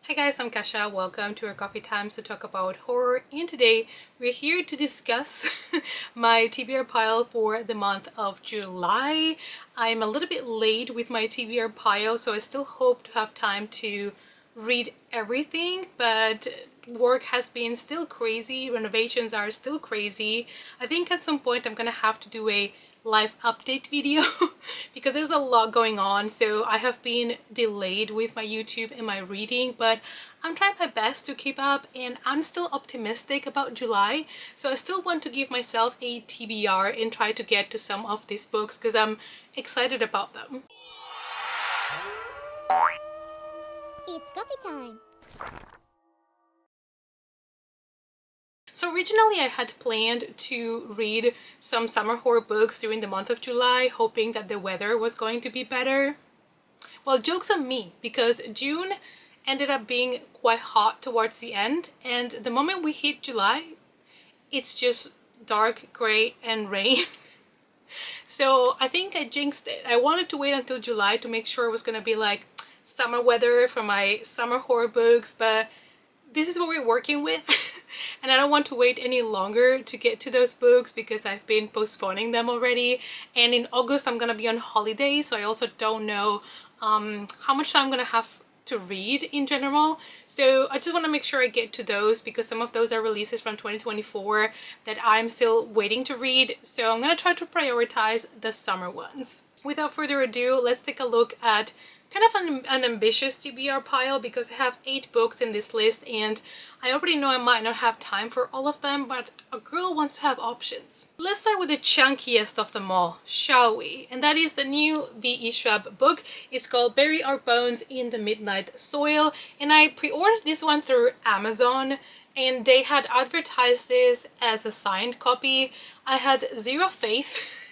Hi guys, I'm Kasha. Welcome to our coffee times to talk about horror. And today we're here to discuss my TBR pile for the month of July. I'm a little bit late with my TBR pile, so I still hope to have time to read everything, but work has been still crazy. Renovations are still crazy. I think at some point I'm gonna have to do a live update video because there's a lot going on, so I have been delayed with my YouTube and my reading, but I'm trying my best to keep up and I'm still optimistic about July, so I still want to give myself a TBR and try to get to some of these books because I'm excited about them. It's coffee time! So originally I had planned to read some summer horror books during the month of July, hoping that the weather was going to be better. Well, joke's on me, because June ended up being quite hot towards the end, and the moment we hit July, it's just dark, gray, and rain. So I think I jinxed it. I wanted to wait until July to make sure it was gonna be like summer weather for my summer horror books, but this is what we're working with. And I don't want to wait any longer to get to those books because I've been postponing them already. And in August I'm gonna be on holiday, so I also don't know how much time I'm gonna have to read in general. So I just want to make sure I get to those because some of those are releases from 2024 that I'm still waiting to read. So I'm gonna try to prioritize the summer ones. Without further ado, let's take a look at kind of an ambitious TBR pile because I have 8 books in this list and I already know I might not have time for all of them, but a girl wants to have options. Let's start with the chunkiest of them all, shall we? And that is the new V.E. Schwab book. It's called Bury Our Bones in the Midnight Soil, and I pre-ordered this one through Amazon and they had advertised this as a signed copy. I had zero faith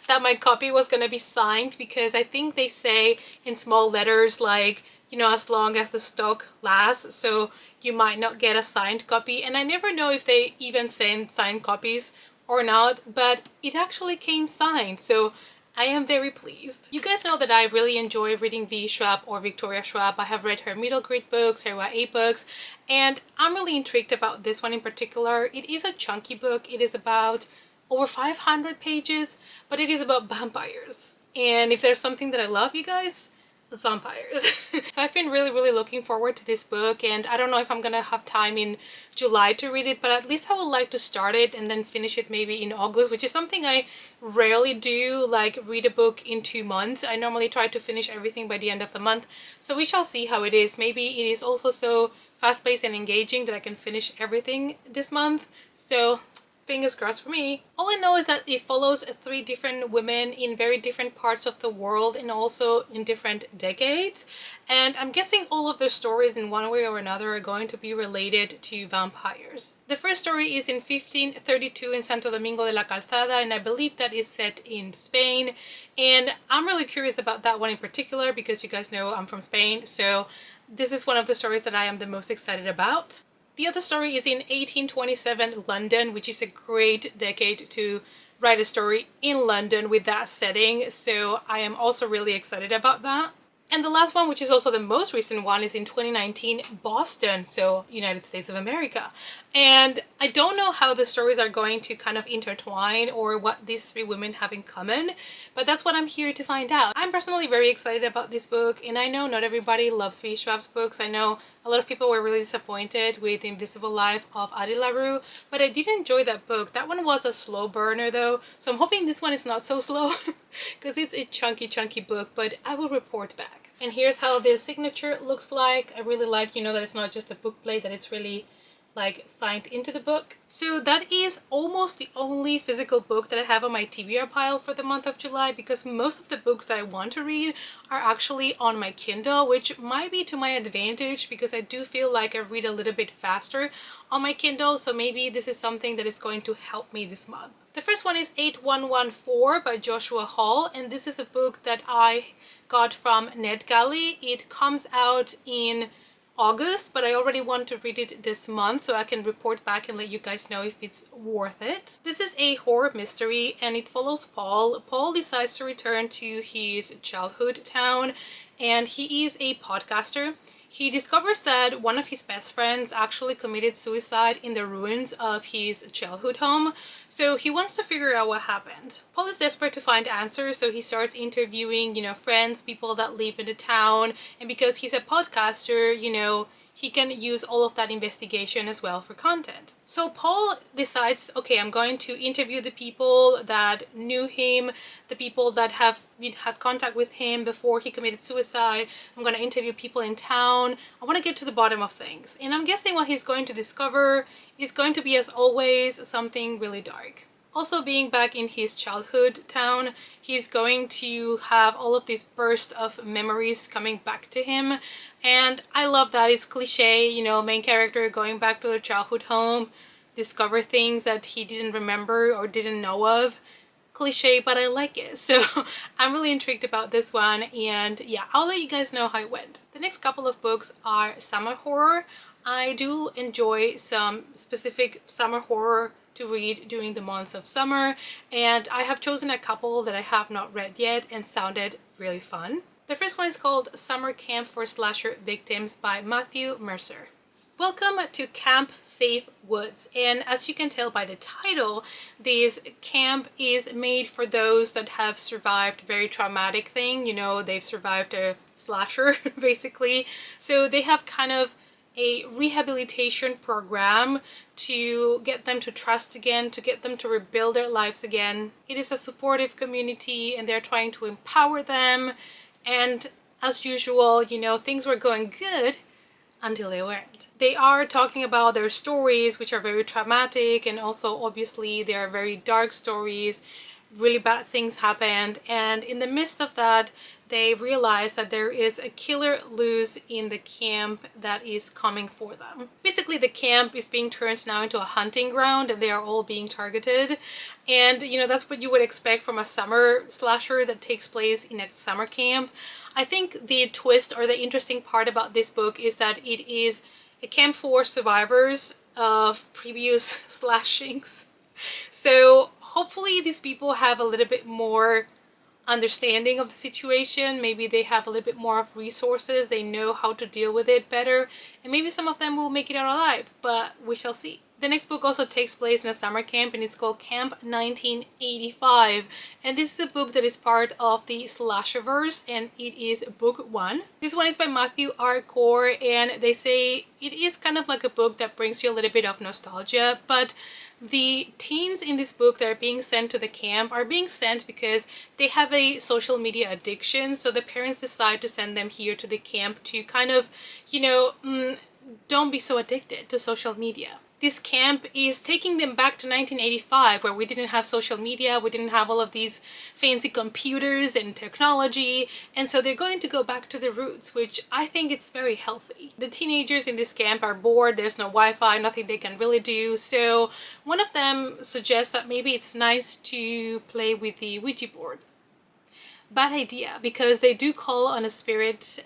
that my copy was gonna be signed because I think they say in small letters like, you know, as long as the stock lasts, so you might not get a signed copy, and I never know if they even send signed copies or not, but it actually came signed, so I am very pleased. You guys know that I really enjoy reading V. Schwab or Victoria Schwab. I have read her middle grade books, her YA books, and I'm really intrigued about this one in particular. It is a chunky book. It is about over 500 pages, but it is about vampires. And if there's something that I love, you guys, it's vampires. So I've been really looking forward to this book, and I don't know if I'm gonna have time in July to read it, but at least I would like to start it and then finish it maybe in August, which is something I rarely do, like read a book in 2 months. I normally try to finish everything by the end of the month, so we shall see how it is. Maybe it is also so fast-paced and engaging that I can finish everything this month, so fingers crossed for me. All I know is that it follows 3 different women in very different parts of the world and also in different decades. And I'm guessing all of their stories in one way or another are going to be related to vampires. The first story is in 1532 in Santo Domingo de la Calzada, and I believe that is set in Spain. And I'm really curious about that one in particular because you guys know I'm from Spain, so this is one of the stories that I am the most excited about. The other story is in 1827 London, which is a great decade to write a story in London with that setting, so I am also really excited about that. And the last one, which is also the most recent one, is in 2019 Boston, so United States of America. And I don't know how the stories are going to kind of intertwine or what these 3 women have in common, but that's what I'm here to find out. I'm personally very excited about this book, and I know not everybody loves V. Schwab's books. I know a lot of people were really disappointed with The Invisible Life of Addie LaRue, but I did enjoy that book. That one was a slow burner though, so I'm hoping this one is not so slow because it's a chunky book, but I will report back. And here's how the signature looks like. I really like, you know, that it's not just a book plate, that it's really like signed into the book. So that is almost the only physical book that I have on my TBR pile for the month of July, because most of the books that I want to read are actually on my Kindle, which might be to my advantage because I do feel like I read a little bit faster on my Kindle, so maybe this is something that is going to help me this month. The first one is 8114 by Joshua Hall, and this is a book that I got from NetGalley. It comes out in August, but I already want to read it this month so I can report back and let you guys know if it's worth it. This is a horror mystery and it follows Paul. Paul decides to return to his childhood town and he is a podcaster. he discovers that one of his best friends actually committed suicide in the ruins of his childhood home, so he wants to figure out what happened. Paul is desperate to find answers, so he starts interviewing, friends, people that live in the town, and because he's a podcaster, he can use all of that investigation as well for content. So Paul decides, okay, I'm going to interview the people that knew him, the people that have had contact with him before he committed suicide. I'm going to interview people in town. I want to get to the bottom of things. And I'm guessing what he's going to discover is going to be, as always, something really dark. Also, being back in his childhood town, he's going to have all of these bursts of memories coming back to him. And I love that. It's cliche, main character going back to their childhood home, discover things that he didn't remember or didn't know of. Cliche, but I like it. So I'm really intrigued about this one, and yeah, I'll let you guys know how it went. The next couple of books are summer horror. I do enjoy some specific summer horror to read during the months of summer, and I have chosen a couple that I have not read yet and sounded really fun. The first one is called Summer Camp for Slasher Victims by Matthew Mercer. Welcome to Camp Safe Woods, and as you can tell by the title, this camp is made for those that have survived a very traumatic thing. They've survived a slasher basically, so they have kind of a rehabilitation program to get them to trust again, to get them to rebuild their lives again. It is a supportive community, and they're trying to empower them, and as usual, things were going good until they weren't. They are talking about their stories, which are very traumatic, and also obviously they are very dark stories. Really bad things happened, and in the midst of that, they realize that there is a killer loose in the camp that is coming for them. Basically, the camp is being turned now into a hunting ground, and they are all being targeted. And that's what you would expect from a summer slasher that takes place in a summer camp. I think the twist or the interesting part about this book is that it is a camp for survivors of previous slashings. So hopefully these people have a little bit more understanding of the situation. Maybe they have a little bit more of resources. They know how to deal with it better. And maybe some of them will make it out alive, but we shall see. The next book also takes place in a summer camp, and it's called Camp 1985. And this is a book that is part of the Slasherverse, and it is book 1. This one is by Matthew R. Core, and they say it is kind of like a book that brings you a little bit of nostalgia, but the teens in this book that are being sent to the camp are being sent because they have a social media addiction, so the parents decide to send them here to the camp to kind of, don't be so addicted to social media. This camp is taking them back to 1985, where we didn't have social media, we didn't have all of these fancy computers and technology, and so they're going to go back to the roots, which I think it's very healthy. The teenagers in this camp are bored, there's no Wi-Fi, nothing they can really do, so one of them suggests that maybe it's nice to play with the Ouija board. Bad idea, because they do call on a spirit,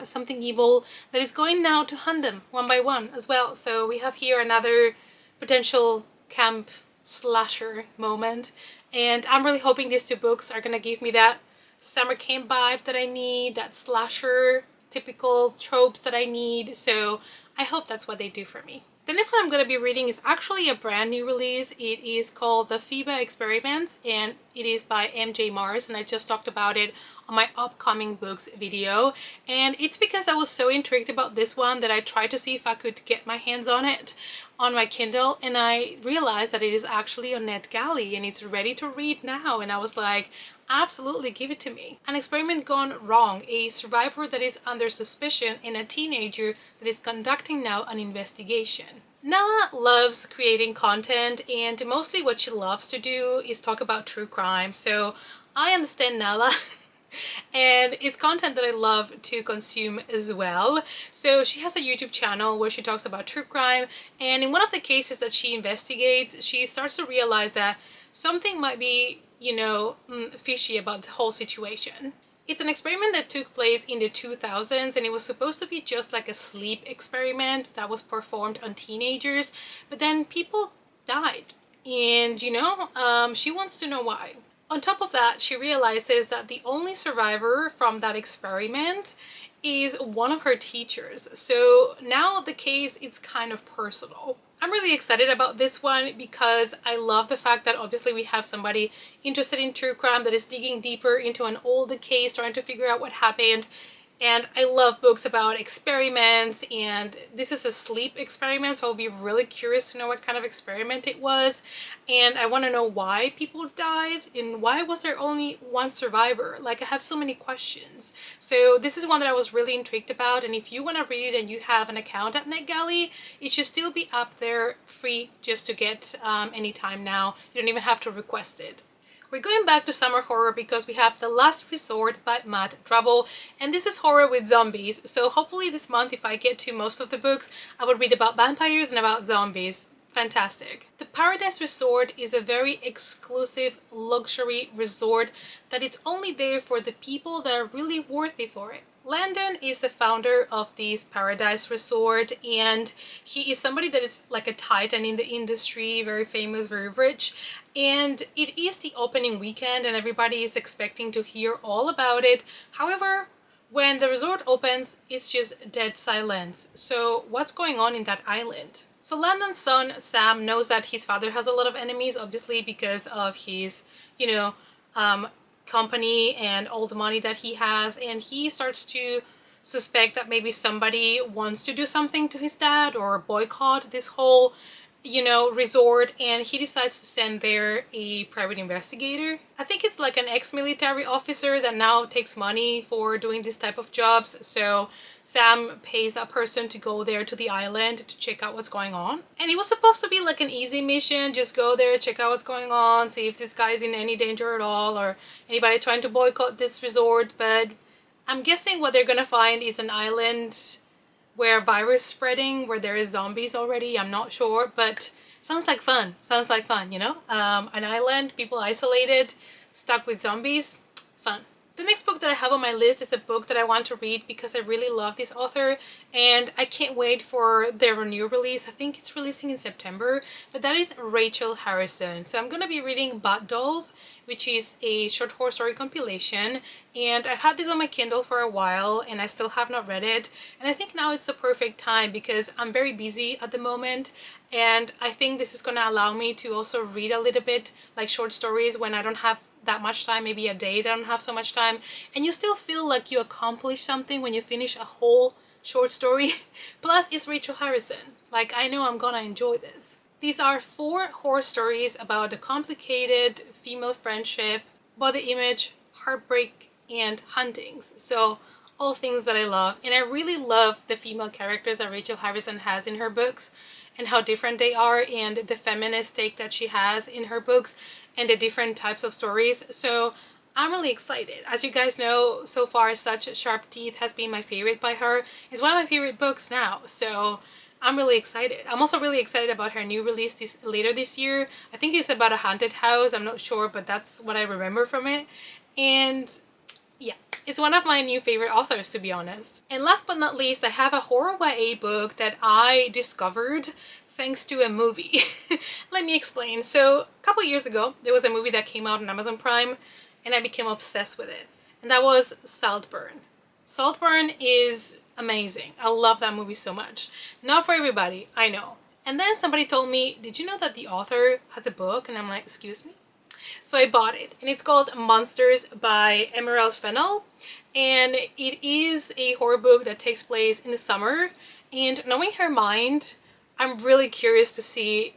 something evil that is going now to hunt them one by one as well. So we have here another potential camp slasher moment, and I'm really hoping these two books are gonna give me that summer camp vibe that I need, that slasher typical tropes that I need, so I hope that's what they do for me. The next one I'm going to be reading is actually a brand new release. It is called the Fovea Experiments, and it is by MJ Mars, and I just talked about it on my upcoming books video. And it's because I was so intrigued about this one that I tried to see if I could get my hands on it on my Kindle, and I realized that it is actually on NetGalley and it's ready to read now, and I was like, absolutely, give it to me. An experiment gone wrong, a survivor that is under suspicion, and a teenager that is conducting now an investigation. Nala loves creating content, and mostly what she loves to do is talk about true crime, so I understand Nala. And it's content that I love to consume as well. So she has a YouTube channel where she talks about true crime, and in one of the cases that she investigates, she starts to realize that something might be, fishy about the whole situation. It's an experiment that took place in the 2000s, and it was supposed to be just like a sleep experiment that was performed on teenagers, but then people died, and she wants to know why. On top of that, she realizes that the only survivor from that experiment is one of her teachers. So now the case is kind of personal. I'm really excited about this one because I love the fact that obviously we have somebody interested in true crime that is digging deeper into an old case, trying to figure out what happened. And I love books about experiments, and this is a sleep experiment, so I'll be really curious to know what kind of experiment it was. And I want to know why people died and why was there only one survivor. Like, I have so many questions. So this is one that I was really intrigued about, and if you want to read it and you have an account at NetGalley, it should still be up there free just to get anytime now. You don't even have to request it. We're going back to summer horror because we have The Last Resort by Matt Drabble, and this is horror with zombies. So hopefully this month, if I get to most of the books, I would read about vampires and about zombies. Fantastic. The Paradise Resort is a very exclusive luxury resort that it's only there for the people that are really worthy for it. Landon is the founder of this Paradise Resort, and he is somebody that is like a titan in the industry, very famous, very rich, and it is the opening weekend and everybody is expecting to hear all about it. However, when the resort opens, it's just dead silence. So what's going on in that island? So Landon's son, Sam, knows that his father has a lot of enemies, obviously because of his, company and all the money that he has, and he starts to suspect that maybe somebody wants to do something to his dad or boycott this whole resort, and he decides to send there a private investigator. I think it's like an ex-military officer that now takes money for doing this type of jobs, so Sam pays that person to go there to the island to check out what's going on. And it was supposed to be like an easy mission, just go there, check out what's going on, see if this guy's in any danger at all or anybody trying to boycott this resort, but I'm guessing what they're gonna find is an island where virus spreading, where there is zombies already. I'm not sure, but sounds like fun. Sounds like fun, an island, people isolated, stuck with zombies, fun. The next book that I have on my list is a book that I want to read because I really love this author and I can't wait for their new release. I think it's releasing in September, but that is Rachel Harrison. So I'm going to be reading Bat Dolls, which is a short horror story compilation, and I've had this on my Kindle for a while and I still have not read it, and I think now it's the perfect time because I'm very busy at the moment, and I think this is going to allow me to also read a little bit like short stories when I don't have that much time, maybe a day that I don't have so much time, and you still feel like you accomplished something when you finish a whole short story. Plus it's Rachel Harrison, like I know I'm gonna enjoy this. These are 4 horror stories about a complicated female friendship, body image, heartbreak, and huntings. So all things that I love, and I really love the female characters that Rachel Harrison has in her books and how different they are, and the feminist take that she has in her books and the different types of stories. So I'm really excited. As you guys know, so far Such Sharp Teeth has been my favorite by her. It's one of my favorite books now, so I'm really excited. I'm also really excited about her new release later this year. I think it's about a haunted house, I'm not sure, but that's what I remember from it. And yeah, it's one of my new favorite authors, to be honest. And last but not least, I have a horror YA book that I discovered thanks to a movie. Let me explain. So a couple years ago, there was a movie that came out on Amazon Prime and I became obsessed with it. And that was Saltburn. Saltburn is amazing. I love that movie so much. Not for everybody, I know. And then somebody told me, did you know that the author has a book? And I'm like, excuse me? So I bought it, and it's called Monsters by Emerald Fennell, and it is a horror book that takes place in the summer, and knowing her mind, I'm really curious to see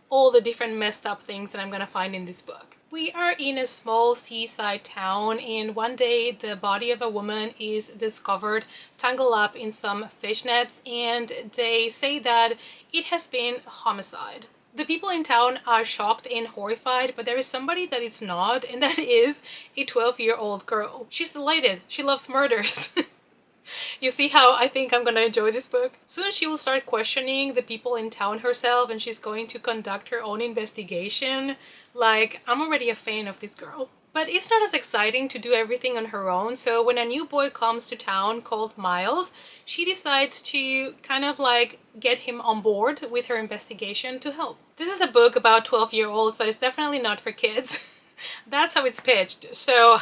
all the different messed up things that I'm gonna find in this book. We are in a small seaside town, and one day the body of a woman is discovered tangled up in some fishnets, and they say that it has been homicide. The people in town are shocked and horrified, but there is somebody that is not, and that is a 12-year-old girl. She's delighted. She loves murders. You see how I think I'm gonna enjoy this book? Soon she will start questioning the people in town herself, and she's going to conduct her own investigation. Like, I'm already a fan of this girl. But it's not as exciting to do everything on her own, so when a new boy comes to town called Miles, she decides to kind of like get him on board with her investigation to help. This is a book about 12-year-olds that is definitely not for kids. That's how it's pitched, so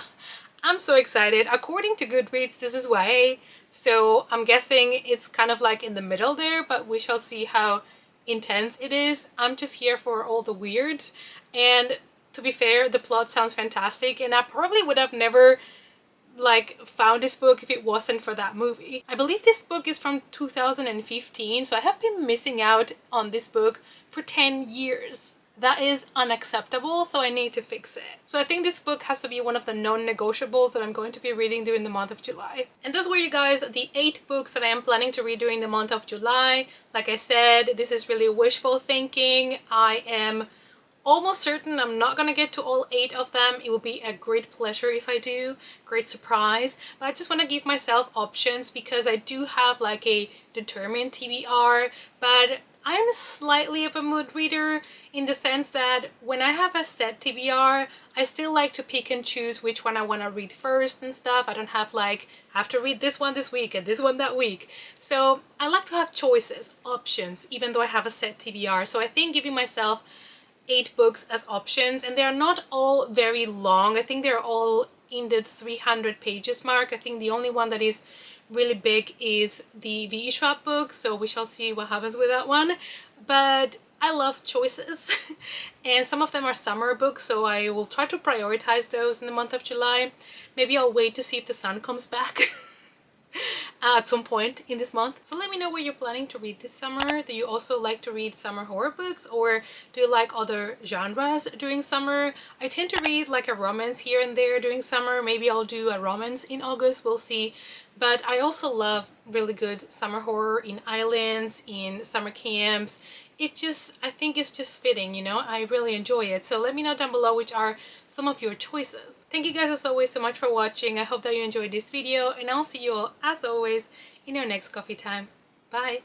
I'm so excited. According to Goodreads, this is YA, So I'm guessing it's kind of like in the middle there, but we shall see how intense it is. I'm just here for all the weird, and to be fair, the plot sounds fantastic, and I probably would have never like found this book if it wasn't for that movie. I believe this book is from 2015, so I have been missing out on this book for 10 years. That is unacceptable, so I need to fix it. So I think this book has to be one of the non-negotiables that I'm going to be reading during the month of July. And those were, you guys, the 8 books that I am planning to read during the month of July. Like I said, this is really wishful thinking. I am almost certain I'm not gonna get to all 8 of them. It will be a great pleasure if I do, great surprise. But I just want to give myself options because I do have like a determined TBR, but I am slightly of a mood reader in the sense that when I have a set TBR, I still like to pick and choose which one I want to read first and stuff. I don't have like, I have to read this one this week and this one that week. So I like to have choices, options, even though I have a set TBR. So I think giving myself 8 books as options, and they're not all very long. I think they're all in the 300 pages mark. I think the only one that is really big is the V.E. Schwab book, so we shall see what happens with that one. But I love choices and some of them are summer books, so I will try to prioritize those in the month of July. Maybe I'll wait to see if the sun comes back at some point in this month. So let me know what you're planning to read this summer. Do you also like to read summer horror books, or do you like other genres during summer? I tend to read like a romance here and there during summer. Maybe I'll do a romance in August, we'll see. But I also love really good summer horror in islands, in summer camps. It's just, I think it's just fitting, you know? I really enjoy it. So let me know down below which are some of your choices. Thank you guys as always so much for watching. I hope that you enjoyed this video, and I'll see you all as always in our next coffee time. Bye!